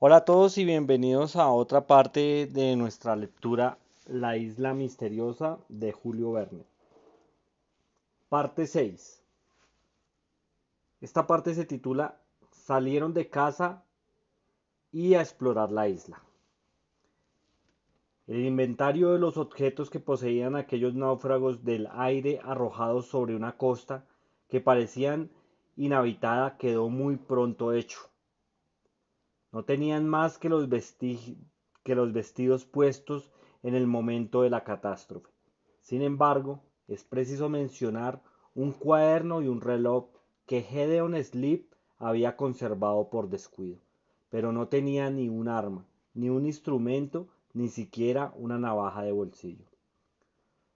Hola a todos y bienvenidos a otra parte de nuestra lectura La isla misteriosa de Julio Verne. Parte 6. Esta parte se titula Salieron de casa y a explorar la isla. El inventario de los objetos que poseían aquellos náufragos del aire arrojados sobre una costa que parecían inhabitada quedó muy pronto hecho. No tenían más que que los vestidos puestos en el momento de la catástrofe. Sin embargo, es preciso mencionar un cuaderno y un reloj que Gedeon Sleep había conservado por descuido, pero no tenía ni un arma, ni un instrumento, ni siquiera una navaja de bolsillo.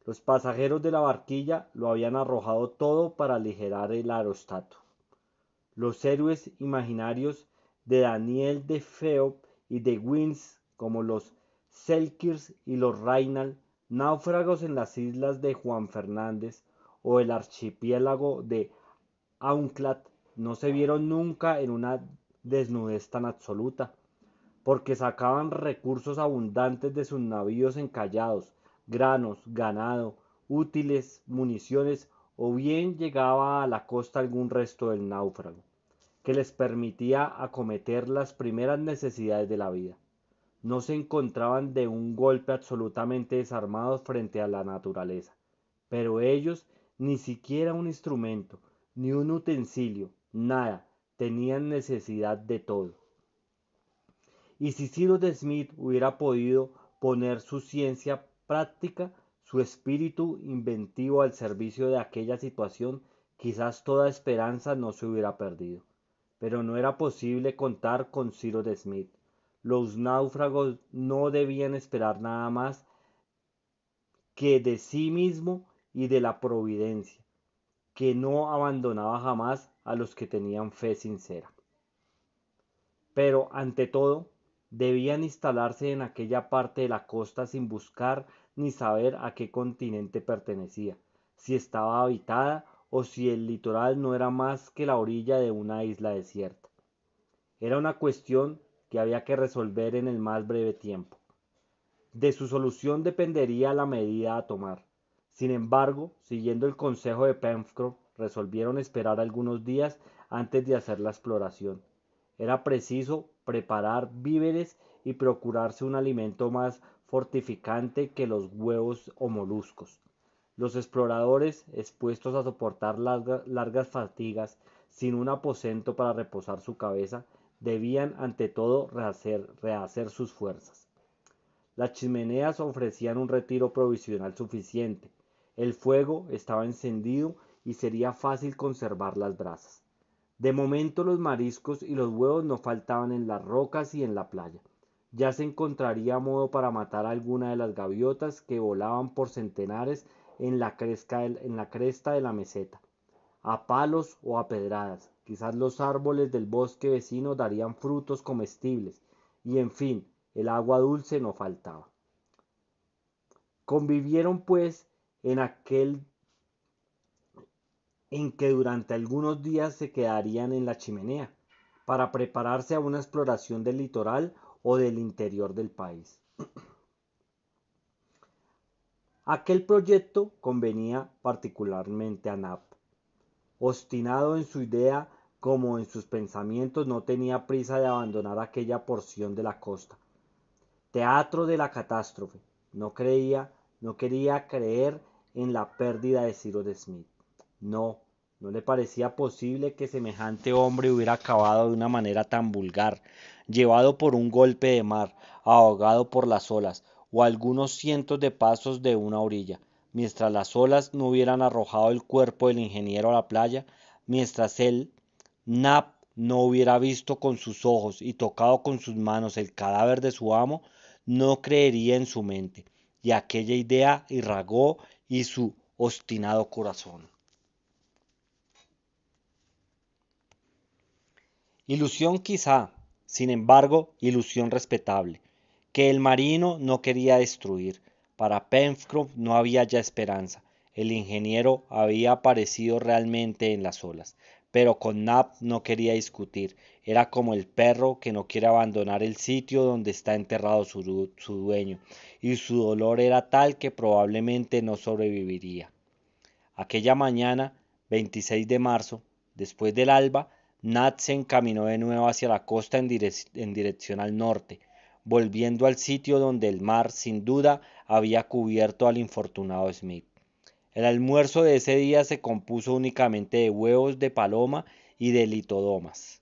Los pasajeros de la barquilla lo habían arrojado todo para aligerar el aerostato. Los héroes imaginarios de Daniel Defoe y de Wins, como los Selkirs y los Rainald, náufragos en las islas de Juan Fernández o el archipiélago de Auckland, no se vieron nunca en una desnudez tan absoluta, porque sacaban recursos abundantes de sus navíos encallados, granos, ganado, útiles, municiones, o bien llegaba a la costa algún resto del náufrago que les permitía acometer las primeras necesidades de la vida. No se encontraban de un golpe absolutamente desarmados frente a la naturaleza, pero ellos ni siquiera un instrumento, ni un utensilio, nada, tenían necesidad de todo. Y si Cyrus Smith hubiera podido poner su ciencia práctica, su espíritu inventivo al servicio de aquella situación, quizás toda esperanza no se hubiera perdido. Pero no era posible contar con Cyrus Smith. Los náufragos no debían esperar nada más que de sí mismo y de la providencia, que no abandonaba jamás a los que tenían fe sincera. Pero, ante todo, debían instalarse en aquella parte de la costa sin buscar ni saber a qué continente pertenecía, si estaba habitada o si el litoral no era más que la orilla de una isla desierta. Era una cuestión que había que resolver en el más breve tiempo. De su solución dependería la medida a tomar. Sin embargo, siguiendo el consejo de Pencroff, resolvieron esperar algunos días antes de hacer la exploración. Era preciso preparar víveres y procurarse un alimento más fortificante que los huevos o moluscos. Los exploradores, expuestos a soportar largas fatigas, sin un aposento para reposar su cabeza, debían ante todo rehacer sus fuerzas. Las chimeneas ofrecían un retiro provisional suficiente. El fuego estaba encendido y sería fácil conservar las brasas. De momento los mariscos y los huevos no faltaban en las rocas y en la playa. Ya se encontraría modo para matar alguna de las gaviotas que volaban por centenares en la cresta de la meseta, a palos o a pedradas. Quizás los árboles del bosque vecino darían frutos comestibles, y en fin, el agua dulce no faltaba. Convivieron pues en aquel en que durante algunos días se quedarían en la chimenea, para prepararse a una exploración del litoral o del interior del país. Aquel proyecto convenía particularmente a Nab. Obstinado en su idea como en sus pensamientos, no tenía prisa de abandonar aquella porción de la costa. Teatro de la catástrofe. No quería creer en la pérdida de Cyrus Smith. No, no le parecía posible que semejante hombre hubiera acabado de una manera tan vulgar, llevado por un golpe de mar, ahogado por las olas, o algunos cientos de pasos de una orilla, mientras las olas no hubieran arrojado el cuerpo del ingeniero a la playa, mientras él, Nab, no hubiera visto con sus ojos y tocado con sus manos el cadáver de su amo, no creería en su mente, y aquella idea irragó y su obstinado corazón. Ilusión quizá, sin embargo, ilusión respetable, que el marino no quería destruir. Para Pencroff no había ya esperanza. El ingeniero había aparecido realmente en las olas, pero con Nab no quería discutir. Era como el perro que no quiere abandonar el sitio donde está enterrado su dueño, y su dolor era tal que probablemente no sobreviviría. Aquella mañana, 26 de marzo, después del alba, Nat se encaminó de nuevo hacia la costa en dirección al norte, volviendo al sitio donde el mar, sin duda, había cubierto al infortunado Smith. El almuerzo de ese día se compuso únicamente de huevos de paloma y de litodomas.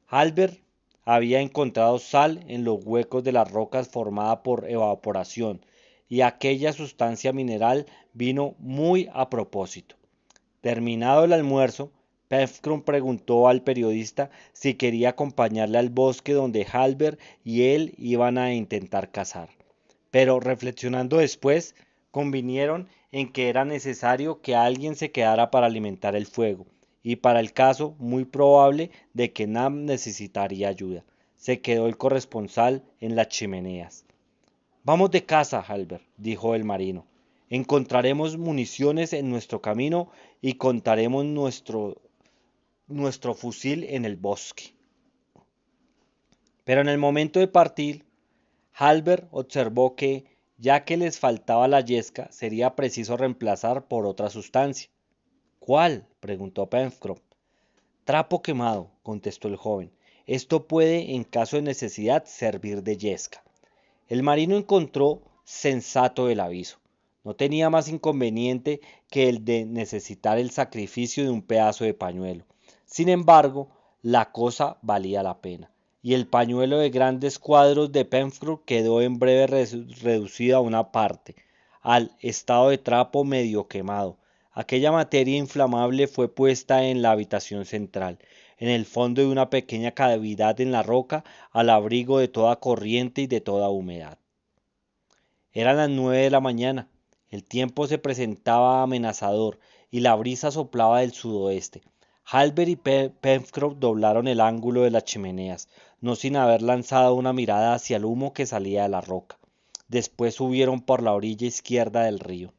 Albert había encontrado sal en los huecos de las rocas formada por evaporación, y aquella sustancia mineral vino muy a propósito. Terminado el almuerzo, Pencroff preguntó al periodista si quería acompañarle al bosque donde Halbert y él iban a intentar cazar. Pero reflexionando después, convinieron en que era necesario que alguien se quedara para alimentar el fuego, y para el caso muy probable de que Nab necesitaría ayuda, se quedó el corresponsal en las chimeneas. Vamos de casa, Halbert, dijo el marino. Encontraremos municiones en nuestro camino y contaremos nuestro fusil en el bosque. Pero en el momento de partir, Halbert observó que, ya que les faltaba la yesca, sería preciso reemplazar por otra sustancia. ¿Cuál? Preguntó Pencroff. Trapo quemado, contestó el joven. Esto puede, en caso de necesidad, servir de yesca. El marino encontró sensato el aviso. No tenía más inconveniente que el de necesitar el sacrificio de un pedazo de pañuelo. Sin embargo, la cosa valía la pena, y el pañuelo de grandes cuadros de Pencroff quedó en breve reducido a una parte, al estado de trapo medio quemado. Aquella materia inflamable fue puesta en la habitación central, en el fondo de una pequeña cavidad en la roca, al abrigo de toda corriente y de toda humedad. Eran las 9 de la mañana, el tiempo se presentaba amenazador y la brisa soplaba del sudoeste. Halbert y Pencroff doblaron el ángulo de las chimeneas, no sin haber lanzado una mirada hacia el humo que salía de la roca. Después subieron por la orilla izquierda del río.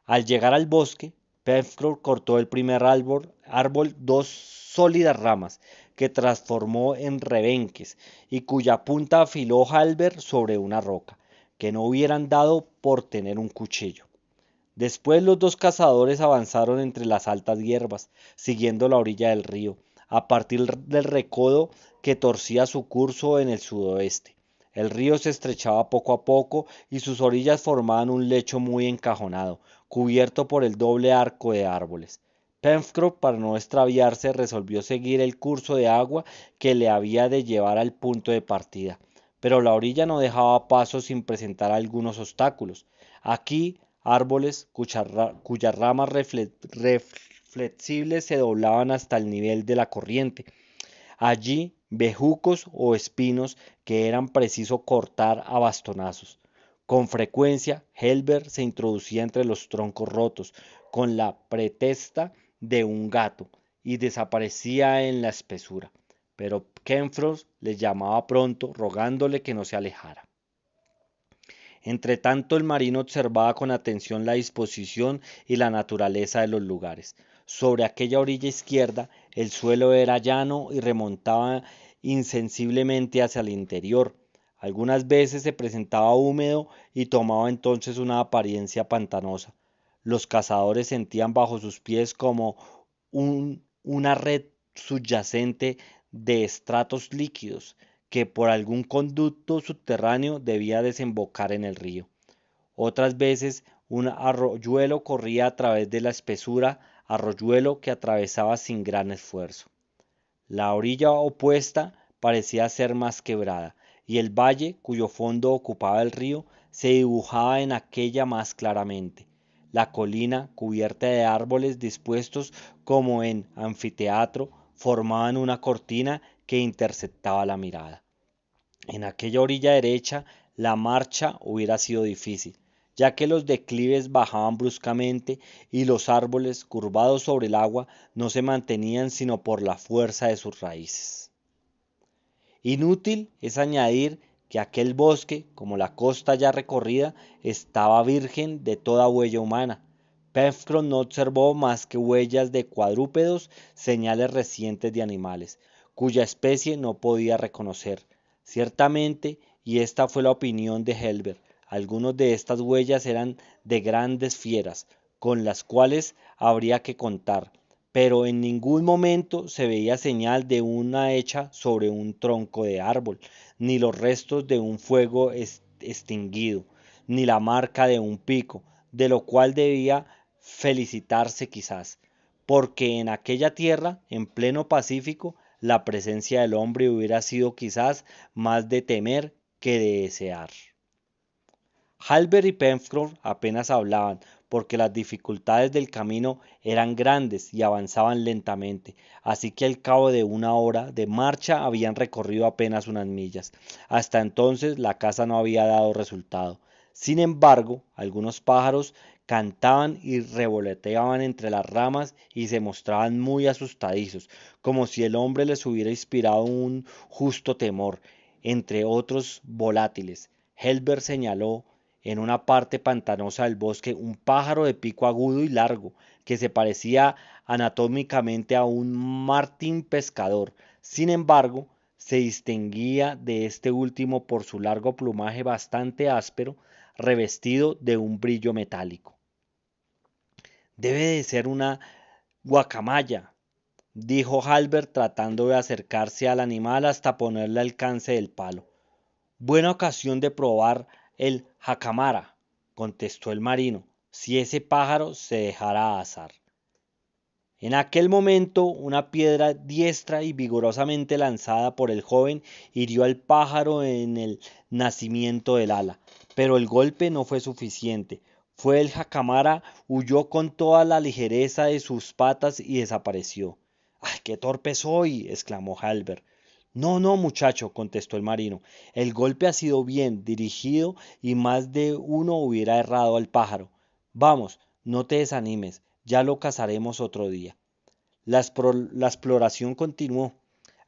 Al llegar al bosque, Pencroff cortó el primer árbol dos sólidas ramas, que transformó en rebenques, y cuya punta afiló Halbert sobre una roca, que no hubieran dado por tener un cuchillo. Después los dos cazadores avanzaron entre las altas hierbas, siguiendo la orilla del río, a partir del recodo que torcía su curso en el sudoeste. El río se estrechaba poco a poco y sus orillas formaban un lecho muy encajonado, cubierto por el doble arco de árboles. Pencroff, para no extraviarse, resolvió seguir el curso de agua que le había de llevar al punto de partida, pero la orilla no dejaba paso sin presentar algunos obstáculos. Aquí árboles cuyas ramas flexibles se doblaban hasta el nivel de la corriente. Allí bejucos o espinos que eran preciso cortar a bastonazos. Con frecuencia, Helbert se introducía entre los troncos rotos, con la pretexta de un gato, y desaparecía en la espesura. Pero Pencroff le llamaba pronto, rogándole que no se alejara. Entretanto el marino observaba con atención la disposición y la naturaleza de los lugares. Sobre aquella orilla izquierda el suelo era llano y remontaba insensiblemente hacia el interior. Algunas veces se presentaba húmedo y tomaba entonces una apariencia pantanosa. Los cazadores sentían bajo sus pies como una red subyacente de estratos líquidos que por algún conducto subterráneo debía desembocar en el río. Otras veces un arroyuelo corría a través de la espesura, arroyuelo que atravesaba sin gran esfuerzo. La orilla opuesta parecía ser más quebrada, y el valle, cuyo fondo ocupaba el río, se dibujaba en aquella más claramente. La colina, cubierta de árboles dispuestos como en anfiteatro, formaban una cortina que interceptaba la mirada. En aquella orilla derecha la marcha hubiera sido difícil, ya que los declives bajaban bruscamente y los árboles, curvados sobre el agua, no se mantenían sino por la fuerza de sus raíces. Inútil es añadir que aquel bosque, como la costa ya recorrida, estaba virgen de toda huella humana, Pencroff no observó más que huellas de cuadrúpedos, señales recientes de animales, cuya especie no podía reconocer. Ciertamente, y esta fue la opinión de Helbert, algunas de estas huellas eran de grandes fieras, con las cuales habría que contar, pero en ningún momento se veía señal de una hecha sobre un tronco de árbol, ni los restos de un fuego extinguido, ni la marca de un pico, de lo cual debía felicitarse quizás, porque en aquella tierra, en pleno Pacífico, la presencia del hombre hubiera sido quizás más de temer que de desear. Hallberg y Pencroff apenas hablaban, porque las dificultades del camino eran grandes y avanzaban lentamente, así que al cabo de una hora de marcha habían recorrido apenas unas millas. Hasta entonces la caza no había dado resultado. Sin embargo, algunos pájaros cantaban y revoloteaban entre las ramas y se mostraban muy asustadizos, como si el hombre les hubiera inspirado un justo temor, entre otros volátiles. Helbert señaló en una parte pantanosa del bosque un pájaro de pico agudo y largo, que se parecía anatómicamente a un martín pescador. Sin embargo, se distinguía de este último por su largo plumaje bastante áspero, revestido de un brillo metálico. Debe de ser una guacamaya, dijo Halbert tratando de acercarse al animal hasta ponerle alcance del palo. Buena ocasión de probar el jacamara, contestó el marino, si ese pájaro se dejara asar. En aquel momento una piedra diestra y vigorosamente lanzada por el joven hirió al pájaro en el nacimiento del ala, pero el golpe no fue suficiente. Fue el jacamara, huyó con toda la ligereza de sus patas y desapareció. ¡Ay, qué torpe soy! Exclamó Halbert. No, no, muchacho, contestó el marino. El golpe ha sido bien dirigido y más de uno hubiera errado al pájaro. Vamos, no te desanimes, ya lo cazaremos otro día. La exploración continuó.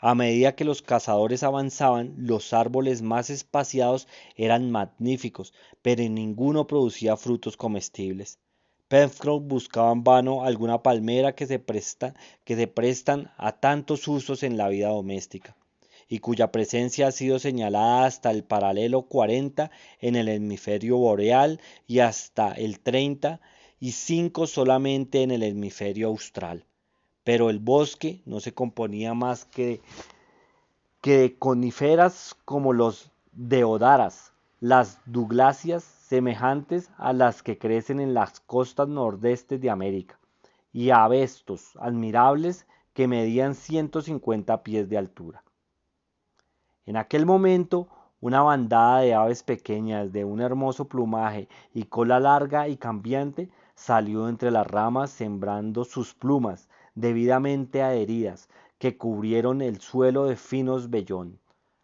A medida que los cazadores avanzaban, los árboles más espaciados eran magníficos, pero ninguno producía frutos comestibles. Pencroff buscaba en vano alguna palmera que se prestan a tantos usos en la vida doméstica, y cuya presencia ha sido señalada hasta el paralelo 40 en el hemisferio boreal y hasta el 35 solamente en el hemisferio austral. Pero el bosque no se componía más que de coníferas como los deodaras, las dougláceas semejantes a las que crecen en las costas nordeste de América, y abestos admirables que medían 150 pies de altura. En aquel momento, una bandada de aves pequeñas de un hermoso plumaje y cola larga y cambiante salió entre las ramas sembrando sus plumas debidamente adheridas, que cubrieron el suelo de finos vellón.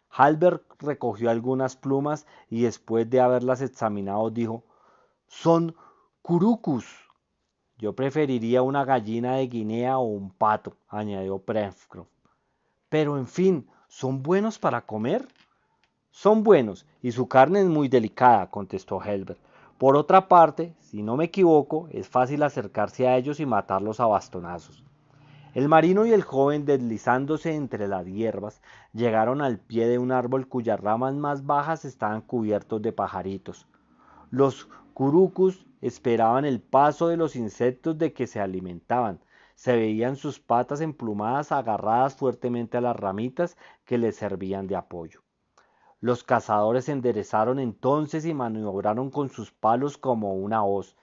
Halbert recogió algunas plumas y después de haberlas examinado dijo: «Son curucus». «Yo preferiría una gallina de Guinea o un pato», añadió Pencroff. «Pero, en fin, ¿son buenos para comer?». «Son buenos, y su carne es muy delicada», contestó Helbert. «Por otra parte, si no me equivoco, es fácil acercarse a ellos y matarlos a bastonazos». El marino y el joven, deslizándose entre las hierbas, llegaron al pie de un árbol cuyas ramas más bajas estaban cubiertos de pajaritos. Los curucus esperaban el paso de los insectos de que se alimentaban. Se veían sus patas emplumadas agarradas fuertemente a las ramitas que les servían de apoyo. Los cazadores se enderezaron entonces y maniobraron con sus palos como una hoz.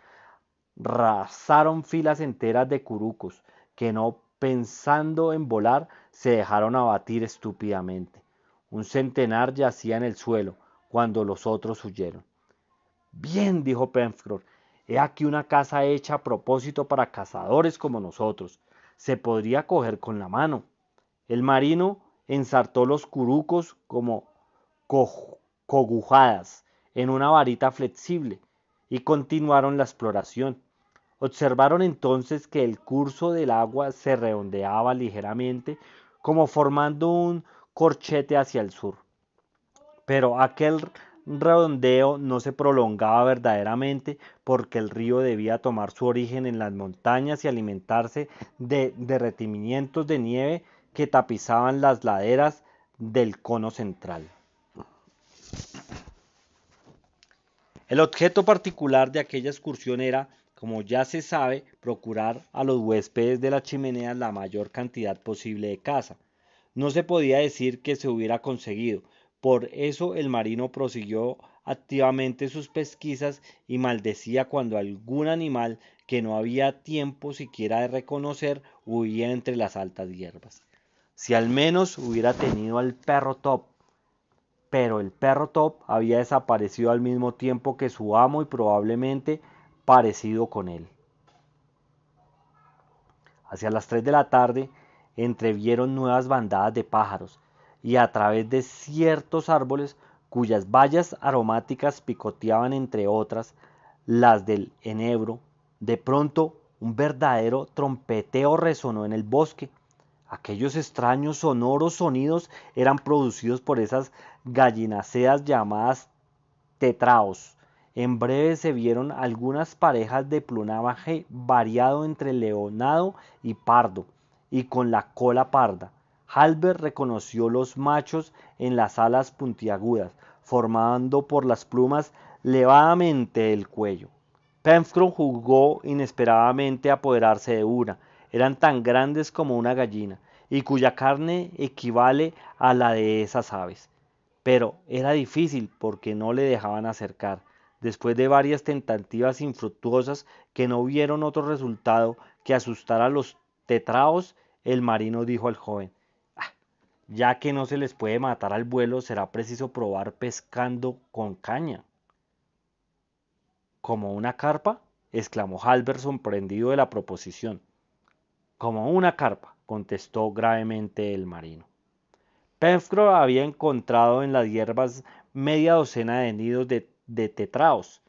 Razaron filas enteras de curucos, que no pensando en volar, se dejaron abatir estúpidamente. Un centenar yacía en el suelo, cuando los otros huyeron. «Bien», dijo Pencroff, «he aquí una caza hecha a propósito para cazadores como nosotros. Se podría coger con la mano». El marino ensartó los curucos como cogujadas en una varita flexible y continuaron la exploración. Observaron entonces que el curso del agua se redondeaba ligeramente, como formando un corchete hacia el sur. Pero aquel redondeo no se prolongaba verdaderamente porque el río debía tomar su origen en las montañas y alimentarse de derretimientos de nieve que tapizaban las laderas del cono central. El objeto particular de aquella excursión era, como ya se sabe, procurar a los huéspedes de las chimeneas la mayor cantidad posible de caza. No se podía decir que se hubiera conseguido, por eso el marino prosiguió activamente sus pesquisas y maldecía cuando algún animal que no había tiempo siquiera de reconocer huía entre las altas hierbas. Si al menos hubiera tenido al perro Top, pero el perro Top había desaparecido al mismo tiempo que su amo y probablemente parecido con él. Hacia las 3 de la tarde entrevieron nuevas bandadas de pájaros y a través de ciertos árboles cuyas bayas aromáticas picoteaban entre otras las del enebro, de pronto un verdadero trompeteo resonó en el bosque. Aquellos extraños sonoros sonidos eran producidos por esas gallinaceas llamadas tetraos. En breve se vieron algunas parejas de plumaje variado entre leonado y pardo, y con la cola parda. Halbert reconoció los machos en las alas puntiagudas, formando por las plumas levadamente el cuello. Pencroff jugó inesperadamente a apoderarse de una. Eran tan grandes como una gallina, y cuya carne equivale a la de esas aves. Pero era difícil porque no le dejaban acercar. Después de varias tentativas infructuosas que no vieron otro resultado que asustar a los tetraos, el marino dijo al joven: ya que no se les puede matar al vuelo, será preciso probar pescando con caña. ¿Como una carpa?, exclamó Halbert sorprendido de la proposición. Como una carpa, contestó gravemente el marino. Pencroff había encontrado en las hierbas media docena de nidos de tetraos,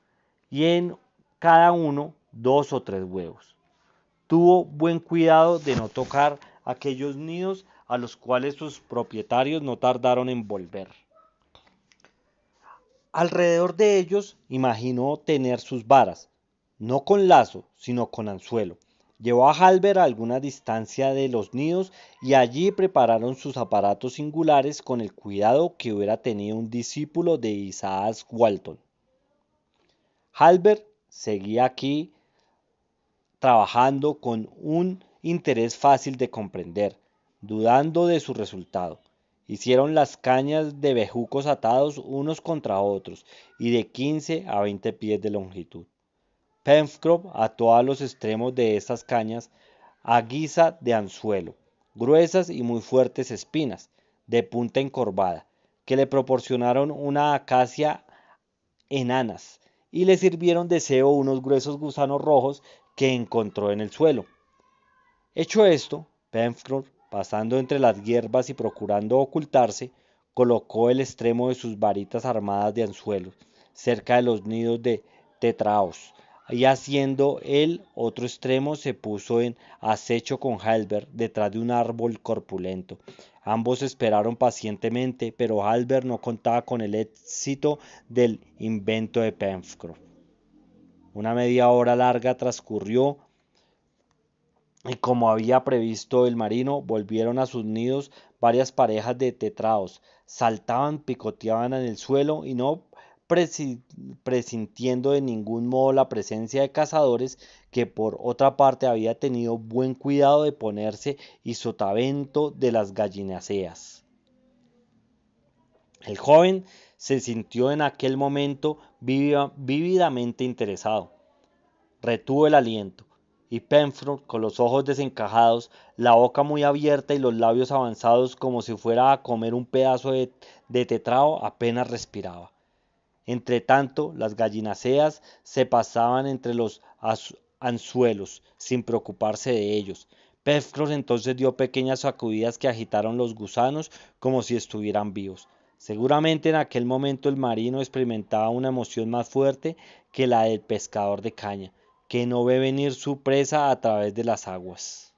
y en cada uno 2 o 3 huevos. Tuvo buen cuidado de no tocar aquellos nidos, a los cuales sus propietarios no tardaron en volver. Alrededor de ellos imaginó tener sus varas, no con lazo, sino con anzuelo. Llevó a Halbert a alguna distancia de los nidos y allí prepararon sus aparatos singulares con el cuidado que hubiera tenido un discípulo de Isaac Walton. Halbert seguía aquí trabajando con un interés fácil de comprender, dudando de su resultado. Hicieron las cañas de bejucos atados unos contra otros y de 15 a 20 pies de longitud. Pencroff ató a los extremos de estas cañas a guisa de anzuelo, gruesas y muy fuertes espinas, de punta encorvada, que le proporcionaron una acacia enanas, y le sirvieron de cebo unos gruesos gusanos rojos que encontró en el suelo. Hecho esto, Pencroff, pasando entre las hierbas y procurando ocultarse, colocó el extremo de sus varitas armadas de anzuelos cerca de los nidos de tetraos, y haciendo el otro extremo se puso en acecho con Halbert detrás de un árbol corpulento. Ambos esperaron pacientemente, pero Halbert no contaba con el éxito del invento de Pencroff. Una media hora larga transcurrió y, como había previsto el marino, volvieron a sus nidos varias parejas de tetraos. Saltaban, picoteaban en el suelo y, no presintiendo de ningún modo la presencia de cazadores, que por otra parte había tenido buen cuidado de ponerse y sotavento de las gallinaceas. El joven se sintió en aquel momento vívidamente interesado. Retuvo el aliento, y Pencroff, con los ojos desencajados, la boca muy abierta y los labios avanzados como si fuera a comer un pedazo de tetrao, apenas respiraba. Entretanto, las gallinaceas se pasaban entre los anzuelos, sin preocuparse de ellos. Pencroff entonces dio pequeñas sacudidas que agitaron los gusanos como si estuvieran vivos. Seguramente en aquel momento el marino experimentaba una emoción más fuerte que la del pescador de caña, que no ve venir su presa a través de las aguas.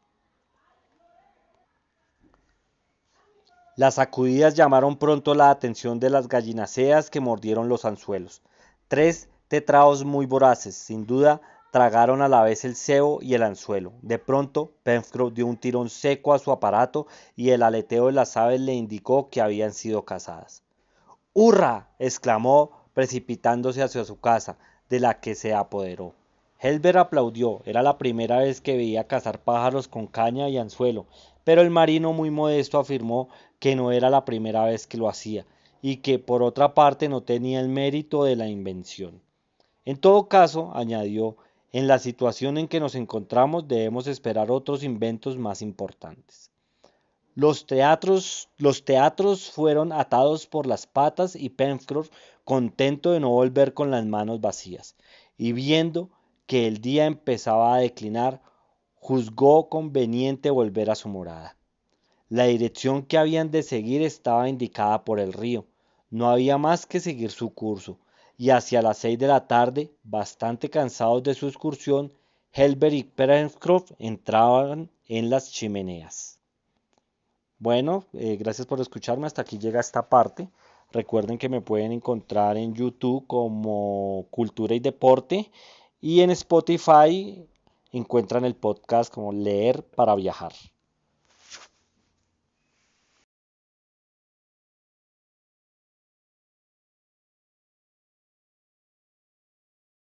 Las sacudidas llamaron pronto la atención de las gallinaceas que mordieron los anzuelos. 3 tetraos muy voraces, sin duda, tragaron a la vez el cebo y el anzuelo. De pronto, Pencroff dio un tirón seco a su aparato y el aleteo de las aves le indicó que habían sido cazadas. ¡Hurra! Exclamó, precipitándose hacia su casa, de la que se apoderó. Helber aplaudió, era la primera vez que veía cazar pájaros con caña y anzuelo, pero el marino muy modesto afirmó que no era la primera vez que lo hacía, y que por otra parte no tenía el mérito de la invención. En todo caso, añadió, en la situación en que nos encontramos debemos esperar otros inventos más importantes. Los teatros fueron atados por las patas y Pencroff, contento de no volver con las manos vacías, y viendo que el día empezaba a declinar, juzgó conveniente volver a su morada. La dirección que habían de seguir estaba indicada por el río, no había más que seguir su curso, y hacia las 6 de la tarde, bastante cansados de su excursión, Helber y Pencroff entraban en las chimeneas. Bueno, gracias por escucharme. Hasta aquí llega esta parte. Recuerden que me pueden encontrar en YouTube como Cultura y Deporte y en Spotify encuentran el podcast como Leer para Viajar.